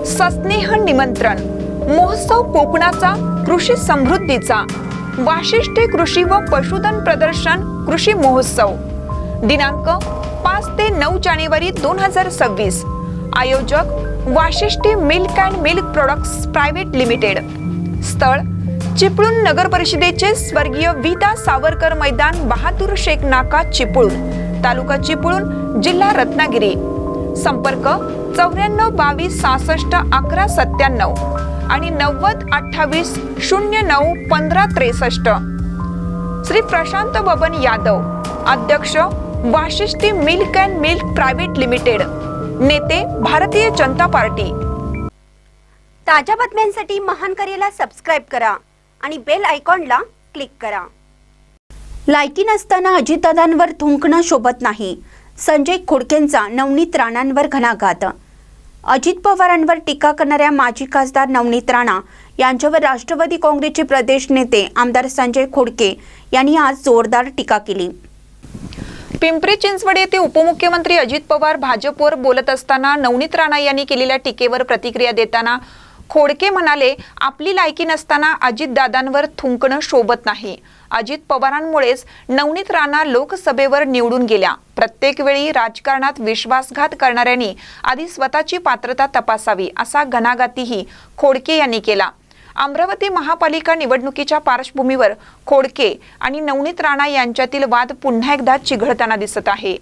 सस्नेह निमंत्रण महोत्सव कोकणाचा कृषी समृद्धीचा वाशिष्ठी कृषी व पशुधन प्रदर्शन कृषी महोत्सव दिनांक 5 ते 9 जानेवारी 2026 आयोजक Vashishthi milk and milk products private limited स्थळ चिपळूण नगर परिषदेचे स्वर्गीय विदा सावरकर मैदान बहादूर शेख नाका चिपळूण तालुका चिपळूण जिल्हा रत्नागिरी संपर्क 94 22 66 11 97 आणि 90 28 09 15 63 श्री प्रशांत बबन यादव अध्यक्ष Vashishthi milk and milk private limited नेते भारतीय जनता पार्टी। ताज्या बातम्यांसाठी महान करेला सबस्क्राइब करा आणि बेल आयकॉनला क्लिक करा। लायकी नसताना अजितदादांवर थुंकणं शोभत नाही, संजय खोडकेंचा नवनीत राणांवर घणाघात। अजित पवारांवर टीका करणाऱ्या माजी खासदार नवनीत राणा यांच्यावर राष्ट्रवादी काँग्रेसचे प्रदेश नेते आमदार संजय खोडके यांनी आज जोरदार टीका केली। पिंपरी चिंचवड येथे उपमुख्यमंत्री अजित पवार भाजपवर बोलत असताना नवनीत राणा यांनी केलेल्या टीकेवर प्रतिक्रिया देताना खोडके म्हणाले, आपली लायकी नसताना अजितदादांवर थुंकणं शोभत नाही। अजित पवारांमुळेच नवनीत राणा लोकसभेवर निवडून गेल्या। प्रत्येक वेळी राजकारणात विश्वासघात करणाऱ्यांनी आधी स्वतःची पात्रता तपासावी असा घणाघातीही खोडके यांनी केला। अमरावती महापालिका निवडणुकीच्या पार्श्वभूमीवर खोडके आणि नवनीत राणा यांच्यातील वाद पुन्हा एकदा चिघळताना दिसत आहे।